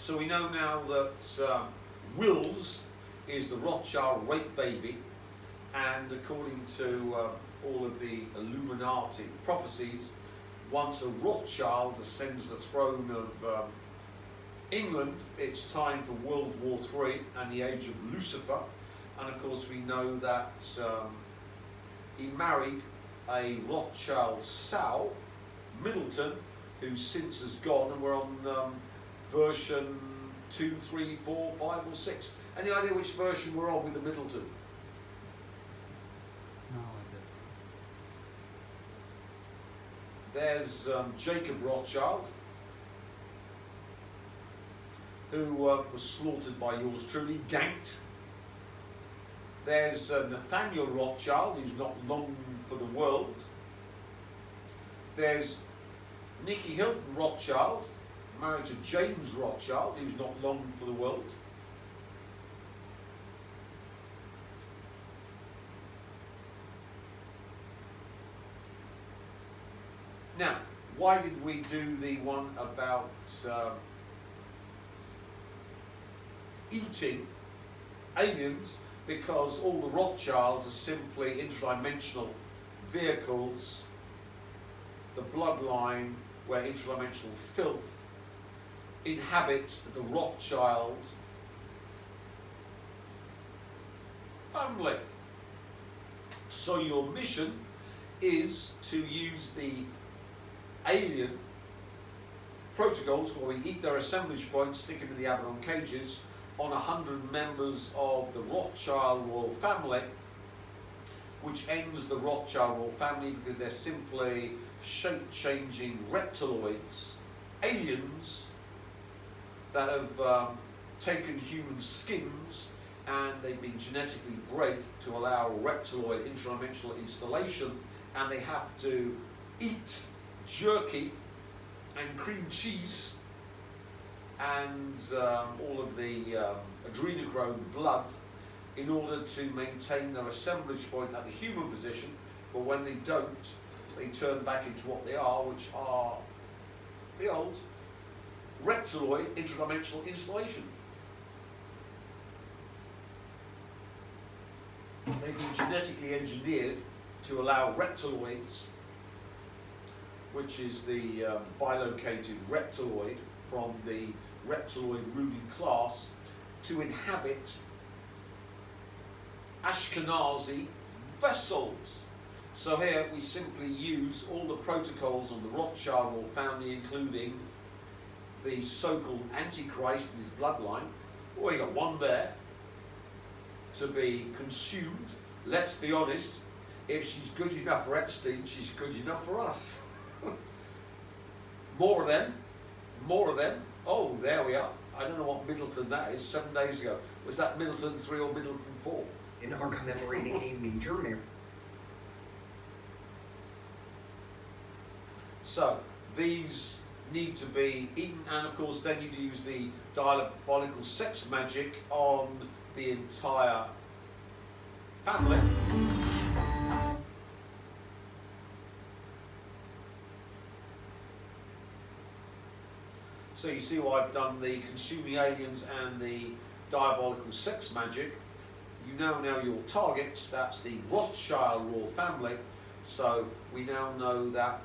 So we know now that Wills is the Rothschild rape baby, and according to all of the Illuminati prophecies, once a Rothschild ascends the throne of England, it's time for World War III and the age of Lucifer. And of course we know that he married a Rothschild sow, Middleton, who since has gone, and we're on version 2, 3, 4, 5 or 6. Any idea which version we're on with the Middleton? No, There's Jacob Rothschild, who was slaughtered by yours truly, ganked. There's Nathaniel Rothschild, who's not long for the world. There's Nicky Hilton Rothschild, married to James Rothschild, who's not long for the world. Now, why did we do the one about eating aliens? Because all the Rothschilds are simply interdimensional vehicles, the bloodline where interdimensional filth inhabit the Rothschild family. So your mission is to use the alien protocols where we eat their assemblage points, stick them in the Abaddon cages, on 100 members of the Rothschild royal family, which ends the Rothschild royal family because they're simply shape-changing reptiloids, aliens that have taken human skins, and they've been genetically bred to allow reptiloid interdimensional installation, and they have to eat jerky and cream cheese and all of the adrenochrome blood in order to maintain their assemblage point at the human position. But when they don't, they turn back into what they are, which are the old reptiloid interdimensional installation. They've been genetically engineered to allow reptiloids, which is the bilocated reptiloid from the reptiloid ruling class, to inhabit Ashkenazi vessels. So here we simply use all the protocols of the Rothschild royal family, including the so-called Antichrist with his bloodline. Well, you got one there to be consumed. Let's be honest, if she's good enough for Epstein, she's good enough for us. More of them, more of them. Oh, there we are. I don't know what Middleton that is. 7 days ago. Was that Middleton 3 or Middleton 4? And are commemorating a major miracle. So these need to be eaten, and of course then you use the diabolical sex magic on the entire family. So you see why I've done the consuming aliens and the diabolical sex magic. You now know your targets. That's the Rothschild royal family. So we now know that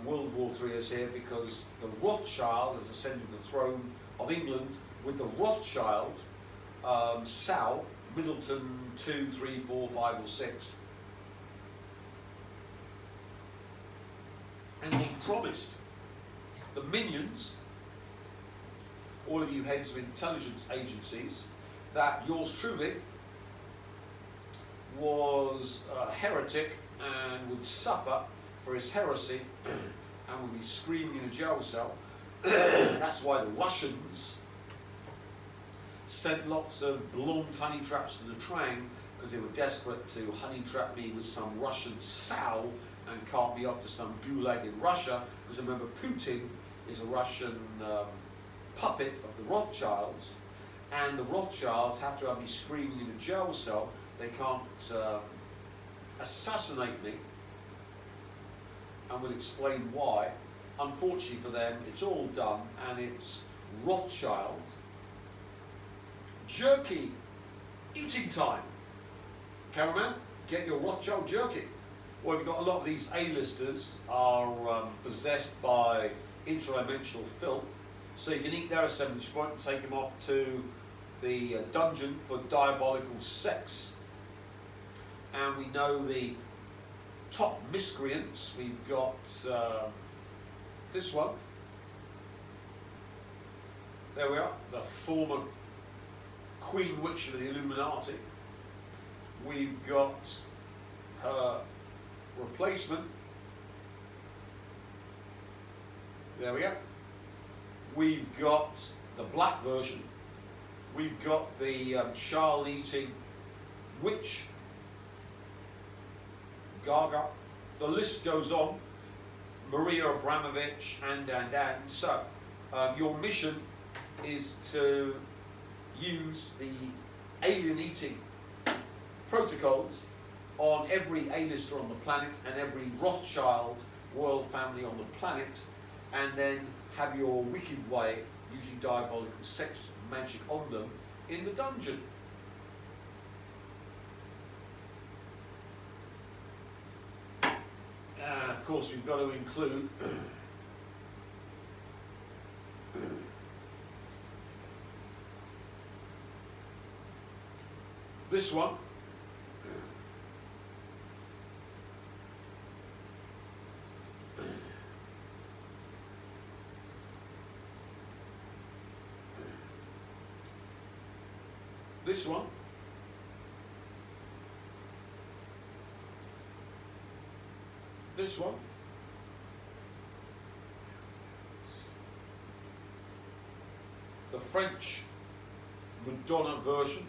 World War III is here because the Rothschild has ascended the throne of England with the Rothschild sow, Middleton 2, 3, 4, 5 or 6. And he promised the minions, all of you heads of intelligence agencies, that yours truly was a heretic and would suffer for his heresy and would be screaming in a jail cell. That's why the Russians sent lots of blonde honey traps to the Trang, because they were desperate to honey trap me with some Russian sow and cart me off to some gulag in Russia, because remember Putin is a Russian puppet of the Rothschilds, and the Rothschilds have to have me screaming in a jail cell. They can't assassinate me, and we'll explain why. Unfortunately for them, it's all done, and it's Rothschild Jerky eating time. Cameraman, get your Rothschild-Jerky. Well, we've got a lot of these A-listers are possessed by interdimensional filth, so you can eat their assemblage point and take them off to the dungeon for diabolical sex. And we know the top miscreants. We've got this one. There we are, the former Queen Witch of the Illuminati. We've got her replacement. There we go. We've got the black version. We've got the child-eating witch, Gaga. The list goes on. Maria Abramovich and. So, your mission is to use the alien-eating protocols on every A-lister on the planet and every Rothschild royal family on the planet, and then have your wicked way using diabolical sex and magic on them in the dungeon. And of course we've got to include this one. This one. This one. The French Madonna version,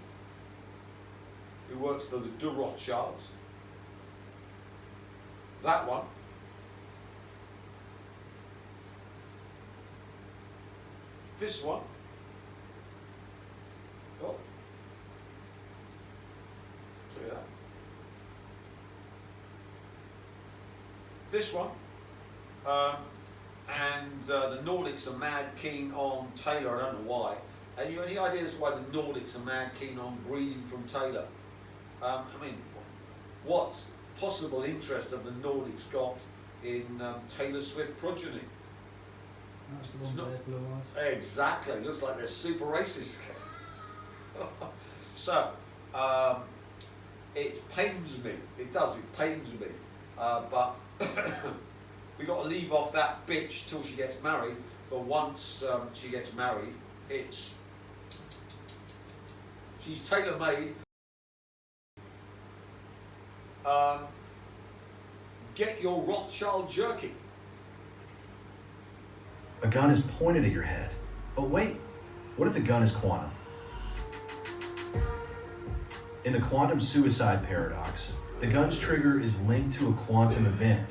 who works for the de Rothschilds. That one. This one. Oh. Show you that. This one. The Nordics are mad keen on Taylor. I don't know why. Any ideas why the Nordics are mad keen on breeding from Taylor? I mean, what possible interest have the Nordics got in Taylor Swift progeny? That's the one with their blue eyes. Exactly. Looks like they're super racist. So, it pains me. It does. It pains me. But we got to leave off that bitch till she gets married. But once she gets married, she's tailor-made. Get your Rothschild-Jerky. A gun is pointed at your head. But wait, what if the gun is quantum? In the quantum suicide paradox, the gun's trigger is linked to a quantum event,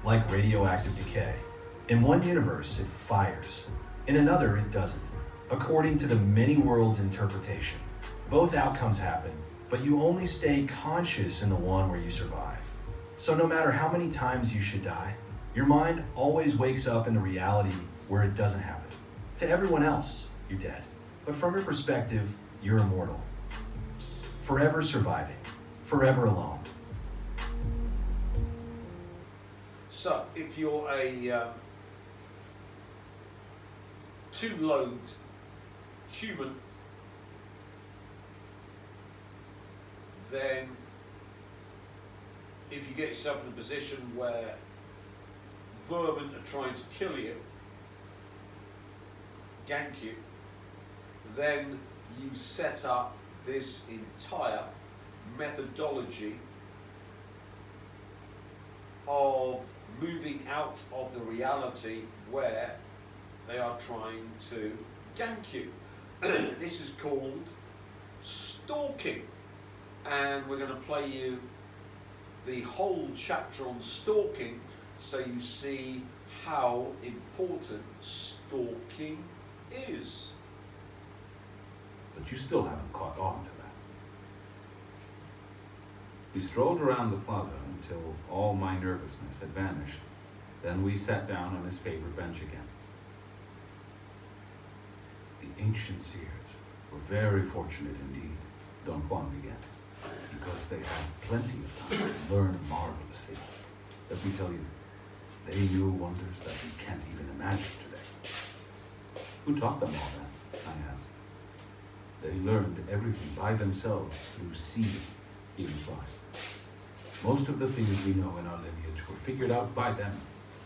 like radioactive decay. In one universe, it fires. In another, it doesn't. According to the many worlds interpretation, both outcomes happen, but you only stay conscious in the one where you survive. So no matter how many times you should die, your mind always wakes up in the reality where it doesn't happen. To everyone else, you're dead. But from your perspective, you're immortal. Forever surviving, forever alone. So, if you're a two-lobed human, then if you get yourself in a position where vermin are trying to kill you, gank you, then you set up this entire methodology of moving out of the reality where they are trying to gank you. This is called stalking, and we're going to play you the whole chapter on stalking so you see how important stalking is. But you still haven't caught on to that. We strolled around the plaza until all my nervousness had vanished. Then we sat down on his favorite bench again. The ancient seers were very fortunate indeed, Don Juan began, because they had plenty of time to learn marvelous things. Let me tell you, they knew wonders that we can't even imagine today. Who taught them all that? I asked. They learned everything by themselves through seeing, he replied. Most of the things we know in our lineage were figured out by them.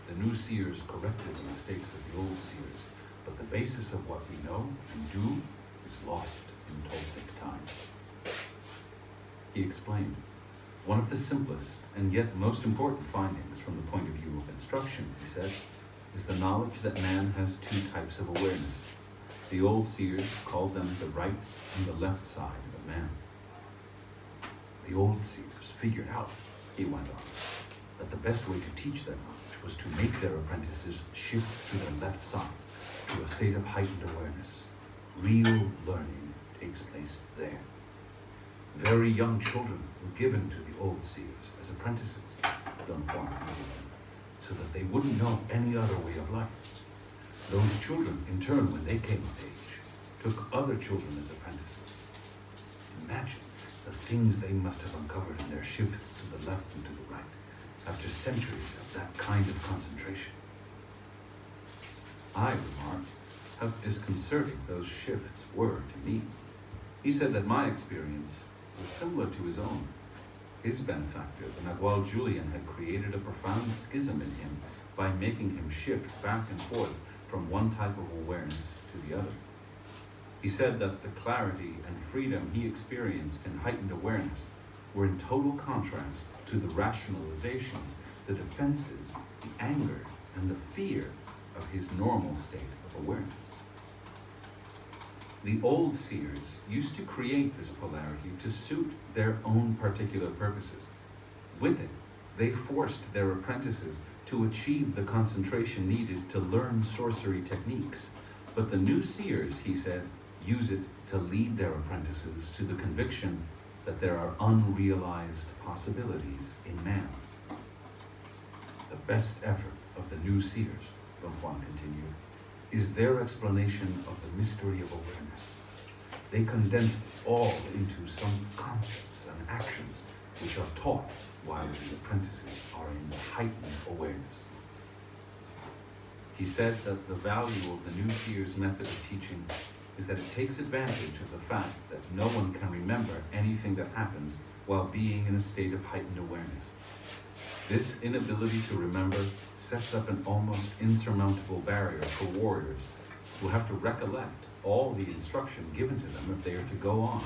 The new seers corrected the mistakes of the old seers, but the basis of what we know and do is lost in Toltec time. He explained, one of the simplest and yet most important findings from the point of view of instruction, he said, is the knowledge that man has two types of awareness. The old seers called them the right and the left side of man. The old seers figured out, he went on, that the best way to teach their knowledge was to make their apprentices shift to the left side, to a state of heightened awareness. Real learning takes place there. Very young children were given to the old seers as apprentices, Don Juan continued, so that they wouldn't know any other way of life. Those children, in turn, when they came of age, took other children as apprentices. Imagine the things they must have uncovered in their shifts to the left and to the right, after centuries of that kind of concentration. I remarked how disconcerting those shifts were to me. He said that my experience was similar to his own. His benefactor, the Nagual Julian, had created a profound schism in him by making him shift back and forth from one type of awareness to the other. He said that the clarity and freedom he experienced in heightened awareness were in total contrast to the rationalizations, the defenses, the anger, and the fear of his normal state of awareness. The old seers used to create this polarity to suit their own particular purposes. With it, they forced their apprentices to achieve the concentration needed to learn sorcery techniques. But the new seers, he said, use it to lead their apprentices to the conviction that there are unrealized possibilities in man. The best effort of the new seers, Don Juan continued, is their explanation of the mystery of awareness. They condensed it all into some concepts and actions which are taught while the apprentices are in heightened awareness. He said that the value of the new seer's method of teaching is that it takes advantage of the fact that no one can remember anything that happens while being in a state of heightened awareness. This inability to remember sets up an almost insurmountable barrier for warriors who have to recollect all the instruction given to them if they are to go on.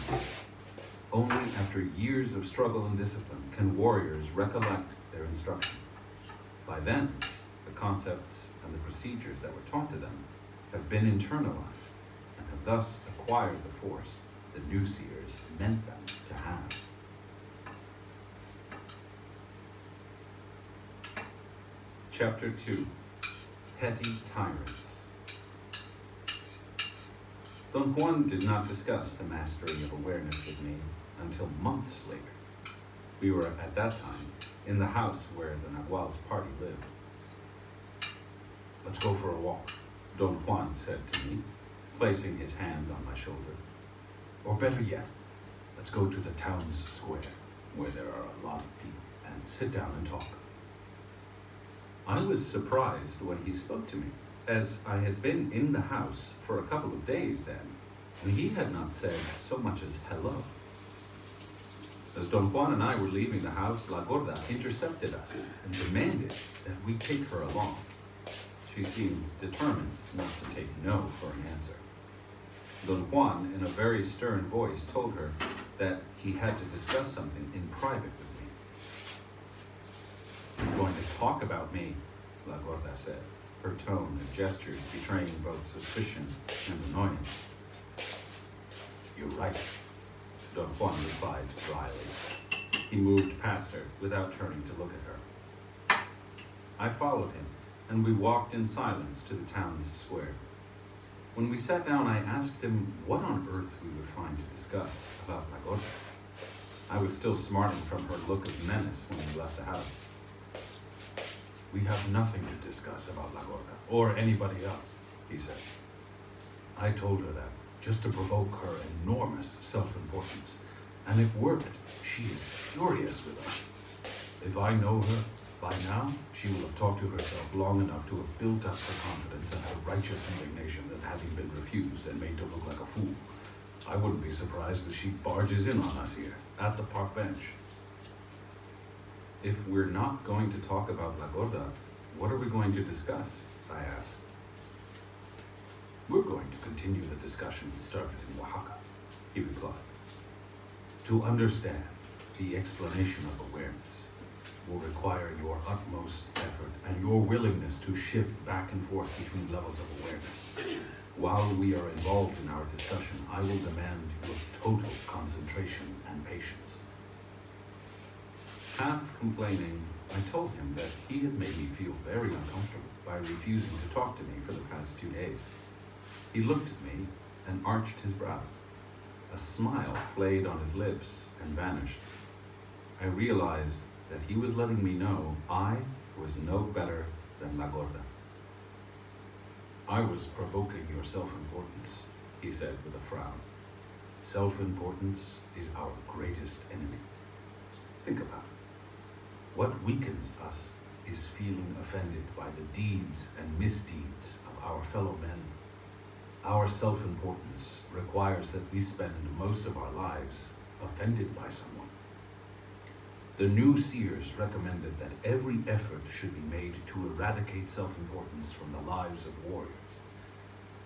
Only after years of struggle and discipline can warriors recollect their instruction. By then, the concepts and the procedures that were taught to them have been internalized and have thus acquired the force the new seers meant them to have. Chapter 2, Petty Tyrants. Don Juan did not discuss the mastery of awareness with me until months later. We were at that time in the house where the Nagual's party lived. Let's go for a walk, Don Juan said to me, placing his hand on my shoulder. Or better yet, let's go to the town's square, where there are a lot of people, and sit down and talk. I was surprised when he spoke to me, as I had been in the house for a couple of days then, and he had not said so much as hello. As Don Juan and I were leaving the house, La Gorda intercepted us and demanded that we take her along. She seemed determined not to take no for an answer. Don Juan, in a very stern voice, told her that he had to discuss something in private with me. "You're going to talk about me," La Gorda said, her tone and gestures betraying both suspicion and annoyance. "You're right," Don Juan replied dryly. He moved past her without turning to look at her. I followed him, and we walked in silence to the town's square. When we sat down, I asked him what on earth we would find to discuss about La Gorda. I was still smarting from her look of menace when we left the house. "We have nothing to discuss about La Gorda, or anybody else," he said. I told her that, just to provoke her enormous self-importance. And it worked. She is furious with us. If I know her, by now, she will have talked to herself long enough to have built up her confidence and her righteous indignation at having been refused and made to look like a fool. I wouldn't be surprised if she barges in on us here, at the park bench. If we're not going to talk about La Gorda, what are we going to discuss? I asked. We're going to continue the discussion that started in Oaxaca, he replied. To understand the explanation of awareness will require your utmost effort and your willingness to shift back and forth between levels of awareness. While we are involved in our discussion, I will demand your total concentration and patience. Half complaining, I told him that he had made me feel very uncomfortable by refusing to talk to me for the past 2 days. He looked at me and arched his brows. A smile played on his lips and vanished. I realized that he was letting me know I was no better than La Gorda. I was provoking your self-importance, he said with a frown. Self-importance is our greatest enemy. Think about it. What weakens us is feeling offended by the deeds and misdeeds of our fellow men. Our self-importance requires that we spend most of our lives offended by someone. The new seers recommended that every effort should be made to eradicate self-importance from the lives of warriors.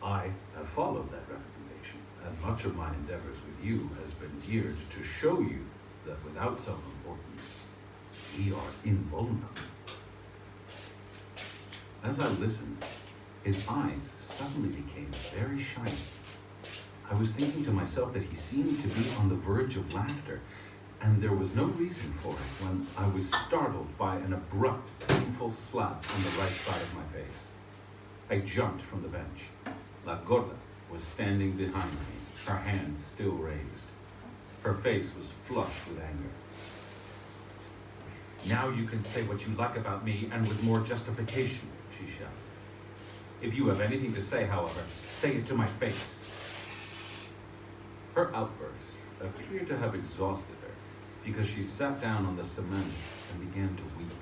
I have followed that recommendation, and much of my endeavors with you has been geared to show you that without self-importance, we are invulnerable. As I listened, his eyes suddenly became very shiny. I was thinking to myself that he seemed to be on the verge of laughter, and there was no reason for it when I was startled by an abrupt, painful slap on the right side of my face. I jumped from the bench. La Gorda was standing behind me, her hands still raised. Her face was flushed with anger. Now you can say what you like about me, and with more justification, she shouted. If you have anything to say, however, say it to my face. Her outburst appeared to have exhausted her, because she sat down on the cement and began to weep.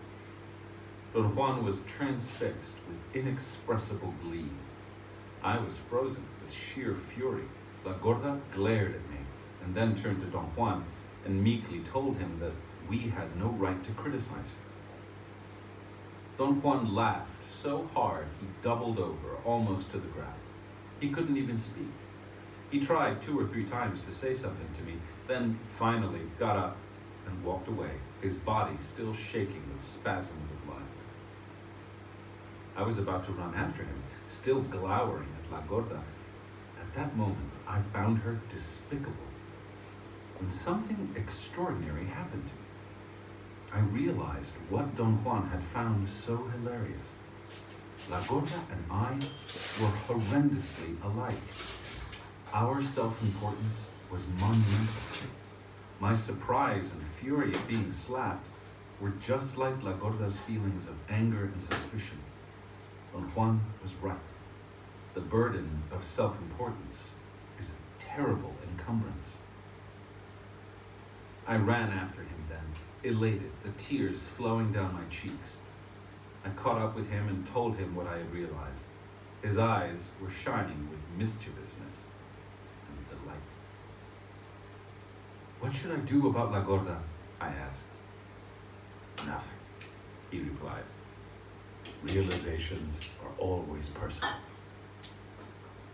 Don Juan was transfixed with inexpressible glee. I was frozen with sheer fury. La Gorda glared at me, and then turned to Don Juan and meekly told him that we had no right to criticize her. Don Juan laughed so hard he doubled over, almost to the ground. He couldn't even speak. He tried 2 or 3 times to say something to me, then finally got up and walked away, his body still shaking with spasms of laughter. I was about to run after him, still glowering at La Gorda. At that moment, I found her despicable. When something extraordinary happened to me, I realized what Don Juan had found so hilarious. La Gorda and I were horrendously alike. Our self-importance was monumental. My surprise and fury at being slapped were just like La Gorda's feelings of anger and suspicion. Don Juan was right. The burden of self-importance is a terrible encumbrance. I ran after him then, elated, the tears flowing down my cheeks. I caught up with him and told him what I had realized. His eyes were shining with mischievousness and delight. What should I do about La Gorda? I asked. Nothing, he replied. Realizations are always personal.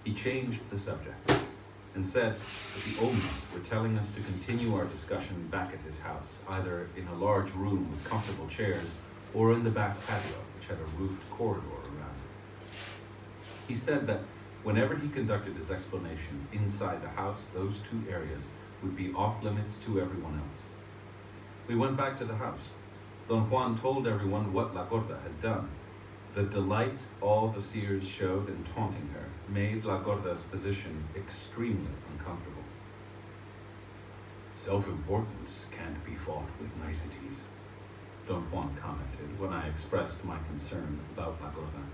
He changed the subject and said that the omens were telling us to continue our discussion back at his house, either in a large room with comfortable chairs or in the back patio, which had a roofed corridor around it. He said that whenever he conducted his explanation inside the house, those 2 areas would be off limits to everyone else. We went back to the house. Don Juan told everyone what La Gorda had done. The delight all the seers showed in taunting her made La Gorda's position extremely uncomfortable. Self-importance can't be fought with niceties, Don Juan commented when I expressed my concern about La Gorda.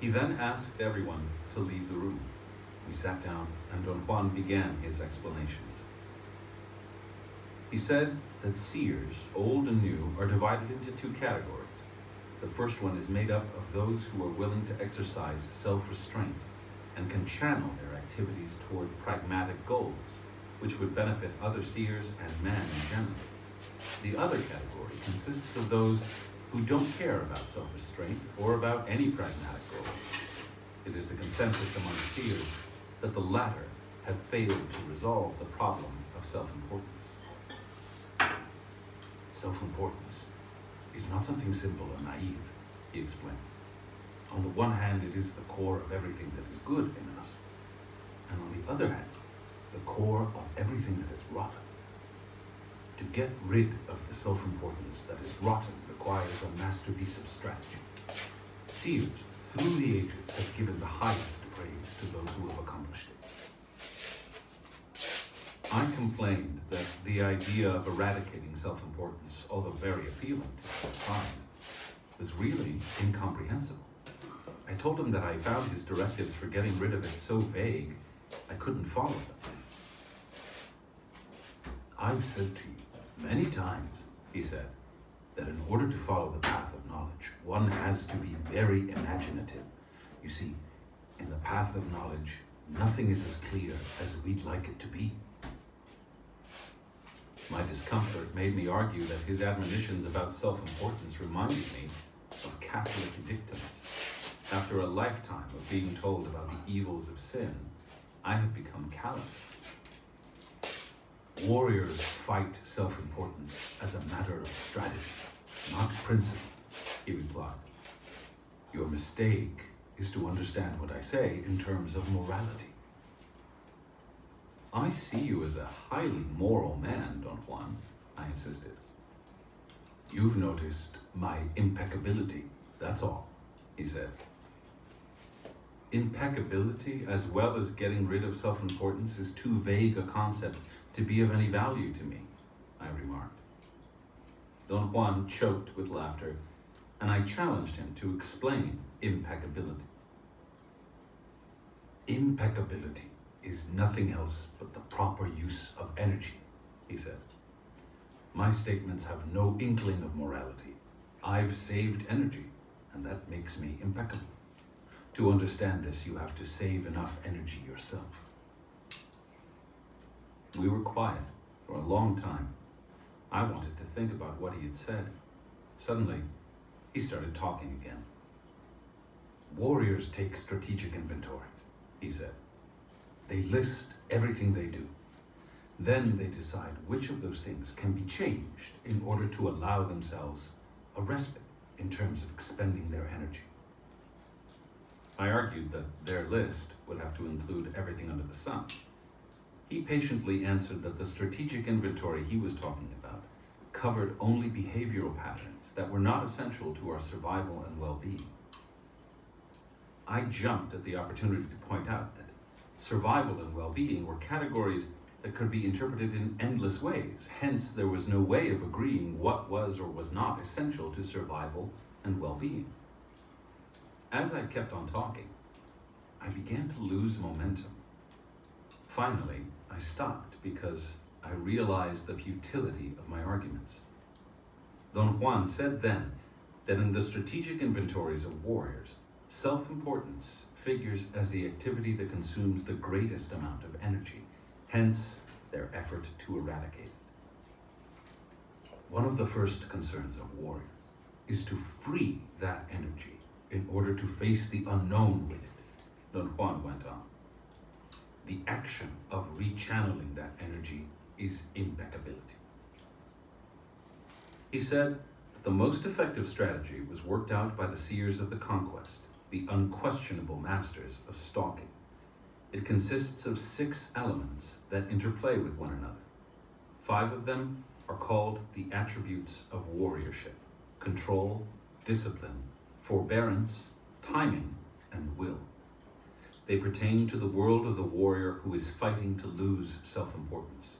He then asked everyone to leave the room, We sat down, and Don Juan began his explanations. He said that seers, old and new, are divided into two categories. The first one is made up of those who are willing to exercise self-restraint and can channel their activities toward pragmatic goals, which would benefit other seers and man in general. The other category consists of those who don't care about self-restraint or about any pragmatic goals. It is the consensus among seers that the latter have failed to resolve the problem of self-importance. Self-importance is not something simple or naive, he explained. On the one hand, it is the core of everything that is good in us, and on the other hand, the core of everything that is rotten. To get rid of the self-importance that is rotten requires a masterpiece of strategy. Seers, through the ages, have given the highest praise to those who have accomplished it. I complained that the idea of eradicating self-importance, although very appealing to the times, was really incomprehensible. I told him that I found his directives for getting rid of it so vague, I couldn't follow them. I've said to you many times, he said, that in order to follow the path of knowledge, one has to be very imaginative. You see, in the path of knowledge, nothing is as clear as we'd like it to be. My discomfort made me argue that his admonitions about self-importance reminded me of Catholic dictums. After a lifetime of being told about the evils of sin, I had become callous. Warriors fight self-importance as a matter of strategy, not principle, he replied. Your mistake is to understand what I say in terms of morality. I see you as a highly moral man, Don Juan, I insisted. You've noticed my impeccability, that's all, he said. Impeccability, as well as getting rid of self-importance, is too vague a concept to be of any value to me, I remarked. Don Juan choked with laughter, and I challenged him to explain impeccability. Impeccability is nothing else but the proper use of energy, he said. My statements have no inkling of morality. I've saved energy, and that makes me impeccable. To understand this, you have to save enough energy yourself. We were quiet for a long time. I wanted to think about what he had said. Suddenly, he started talking again. Warriors take strategic inventories, he said. They list everything they do. Then they decide which of those things can be changed in order to allow themselves a respite in terms of expending their energy. I argued that their list would have to include everything under the sun. He patiently answered that the strategic inventory he was talking about covered only behavioral patterns that were not essential to our survival and well-being. I jumped at the opportunity to point out that survival and well-being were categories that could be interpreted in endless ways. Hence, there was no way of agreeing what was or was not essential to survival and well-being. As I kept on talking, I began to lose momentum. Finally, I stopped because I realized the futility of my arguments. Don Juan said then that in the strategic inventories of warriors, self-importance figures as the activity that consumes the greatest amount of energy, hence their effort to eradicate it. One of the first concerns of warriors is to free that energy in order to face the unknown with it, Don Juan went on. The action of rechanneling that energy is impeccability. He said that the most effective strategy was worked out by the seers of the conquest, the unquestionable masters of stalking. It consists of 6 elements that interplay with one another. 5 of them are called the attributes of warriorship: control, discipline, forbearance, timing, and will. They pertain to the world of the warrior who is fighting to lose self-importance.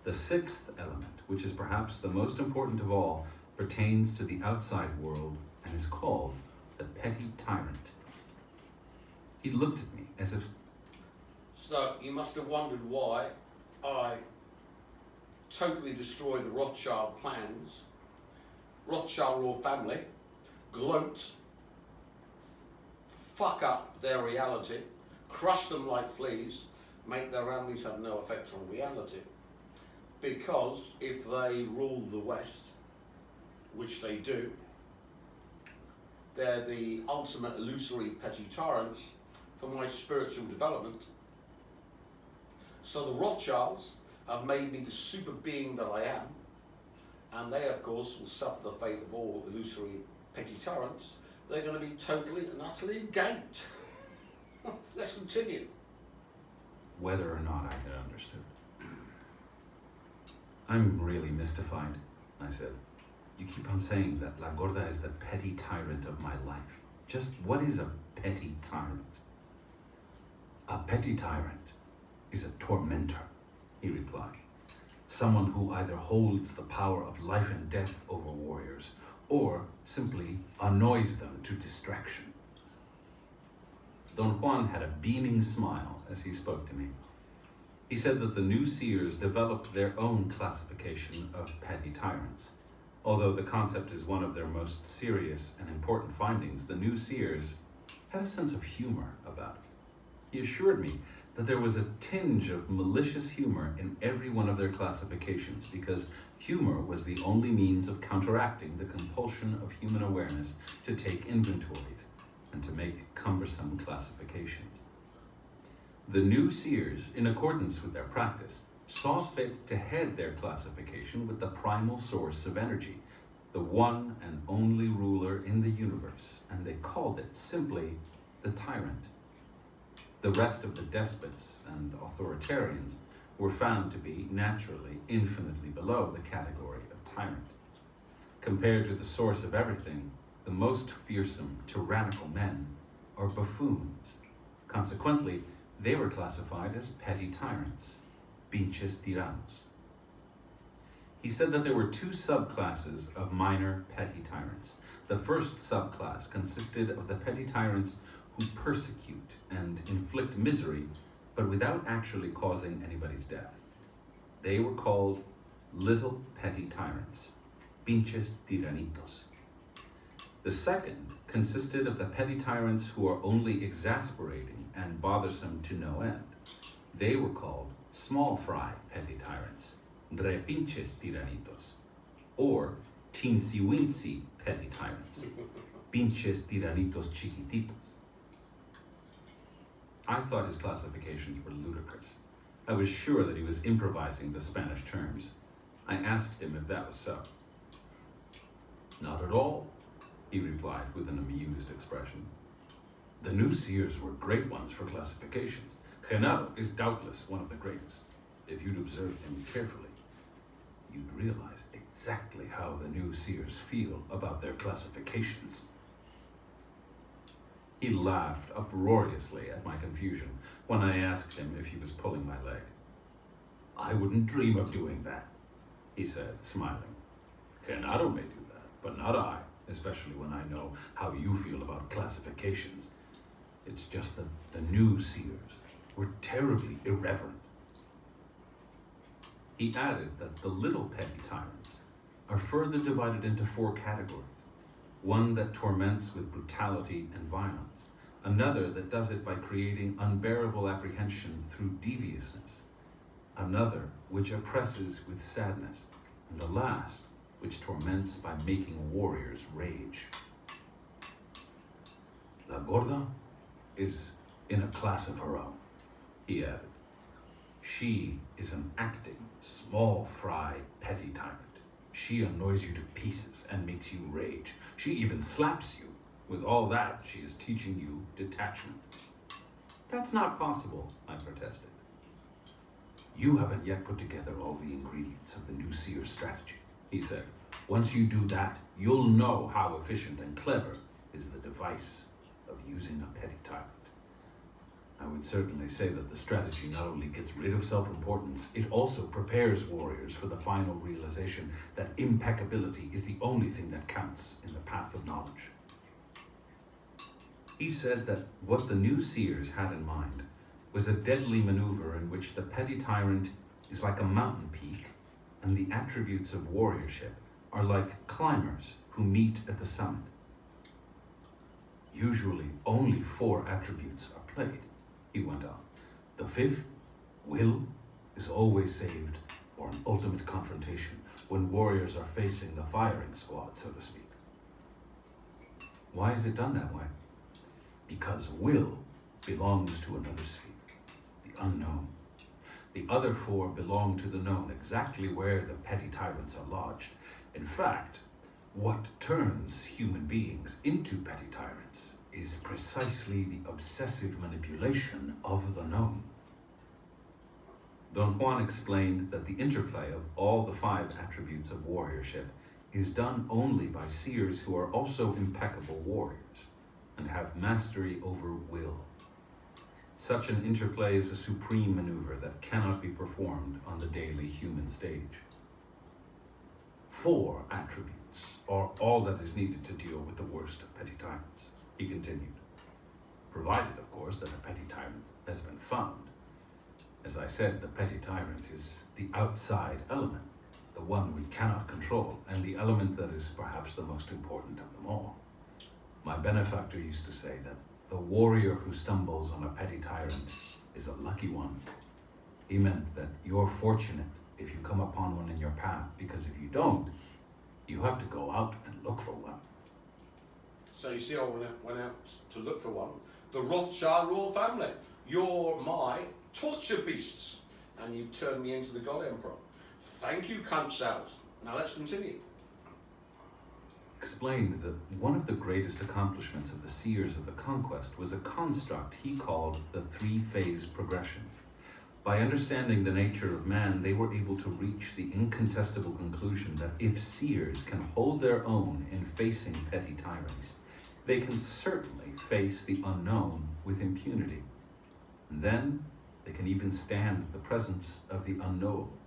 The 6th element, which is perhaps the most important of all, pertains to the outside world and is called the petty tyrant. He looked at me as if So you must have wondered why I totally destroyed the Rothschild plans. Rothschild royal family, gloat, fuck up their reality, crush them like fleas, make their enemies have no effect on reality. Because if they rule the West, which they do, they're the ultimate illusory petty tyrants for my spiritual development. So the Rothschilds have made me the super being that I am, and they of course will suffer the fate of all illusory petty tyrants. They're going to be totally and utterly ganked. Let's continue. Whether or not I had understood. I'm really mystified, I said. You keep on saying that La Gorda is the petty tyrant of my life. Just what is a petty tyrant? A petty tyrant is a tormentor, he replied. Someone who either holds the power of life and death over warriors, or simply annoys them to distraction. Don Juan had a beaming smile as he spoke to me. He said that the new seers developed their own classification of petty tyrants. Although the concept is one of their most serious and important findings, the new seers had a sense of humor about it. He assured me that there was a tinge of malicious humor in every one of their classifications, because humor was the only means of counteracting the compulsion of human awareness to take inventories and to make cumbersome classifications. The new seers, in accordance with their practice, saw fit to head their classification with the primal source of energy, the one and only ruler in the universe, and they called it simply the tyrant. The rest of the despots and authoritarians were found to be naturally infinitely below the category of tyrant. Compared to the source of everything, the most fearsome, tyrannical men are buffoons. Consequently, they were classified as petty tyrants, pinches tiranos. He said that there were two subclasses of minor petty tyrants. The first subclass consisted of the petty tyrants who persecute and inflict misery, but without actually causing anybody's death. They were called little petty tyrants, pinches tiranitos. The second consisted of the petty tyrants who are only exasperating and bothersome to no end. They were called small fry petty tyrants, repinches tiranitos, or teensy weensy petty tyrants, pinches tiranitos chiquititos. I thought his classifications were ludicrous. I was sure that he was improvising the Spanish terms. I asked him if that was so. Not at all, he replied with an amused expression. The new seers were great ones for classifications. Genaro is doubtless one of the greatest. If you'd observed him carefully, you'd realize exactly how the new seers feel about their classifications. He laughed uproariously at my confusion when I asked him if he was pulling my leg. I wouldn't dream of doing that, he said, smiling. Genaro may do that, but not I, especially when I know how you feel about classifications. It's just that the new seers were terribly irreverent. He added that the little petty tyrants are further divided into 4 categories. One that torments with brutality and violence, another that does it by creating unbearable apprehension through deviousness, another which oppresses with sadness, and the last which torments by making warriors rage. La Gorda is in a class of her own, he added. She is an acting, small fry petty tyrant. She annoys you to pieces and makes you rage. She even slaps you. With all that, she is teaching you detachment. That's not possible, I protested. You haven't yet put together all the ingredients of the new seer's strategy, he said. Once you do that, you'll know how efficient and clever is the device of using a petty tyrant. I would certainly say that the strategy not only gets rid of self-importance, it also prepares warriors for the final realization that impeccability is the only thing that counts in the path of knowledge. He said that what the new seers had in mind was a deadly maneuver in which the petty tyrant is like a mountain peak, and the attributes of warriorship are like climbers who meet at the summit. Usually only 4 attributes are played, he went on. The 5th, will, is always saved for an ultimate confrontation when warriors are facing the firing squad, so to speak. Why is it done that way? Because will belongs to another sphere, the unknown. The other 4 belong to the known, exactly where the petty tyrants are lodged. In fact, what turns human beings into petty tyrants is precisely the obsessive manipulation of the known. Don Juan explained that the interplay of all the 5 attributes of warriorship is done only by seers who are also impeccable warriors and have mastery over will. Such an interplay is a supreme maneuver that cannot be performed on the daily human stage. 4 attributes are all that is needed to deal with the worst of petty tyrants, he continued, provided, of course, that a petty tyrant has been found. As I said, the petty tyrant is the outside element, the one we cannot control, and the element that is perhaps the most important of them all. My benefactor used to say that the warrior who stumbles on a petty tyrant is a lucky one. He meant that you're fortunate if you come upon one in your path, because if you don't, you have to go out and look for one. So you see, I went out to look for one. The Rothschild royal family. You're my torture beasts, and you've turned me into the God Emperor. Thank you, cunt cells. Now let's continue. Explained that one of the greatest accomplishments of the seers of the conquest was a construct he called the 3-phase progression. By understanding the nature of man, they were able to reach the incontestable conclusion that if seers can hold their own in facing petty tyrants, they can certainly face the unknown with impunity. And then they can even stand the presence of the unknowable.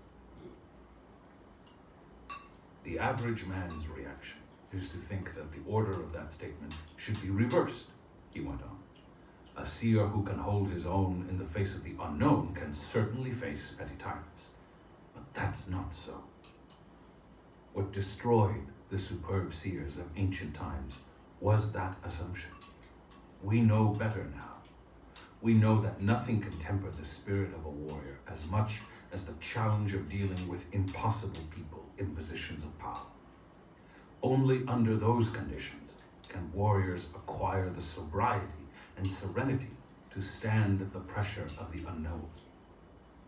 The average man's reaction is to think that the order of that statement should be reversed, he went on. A seer who can hold his own in the face of the unknown can certainly face petty tyrants. But that's not so. What destroyed the superb seers of ancient times was that assumption. We know better now. We know that nothing can temper the spirit of a warrior as much as the challenge of dealing with impossible people in positions of power. Only under those conditions can warriors acquire the sobriety and serenity to stand the pressure of the unknowable.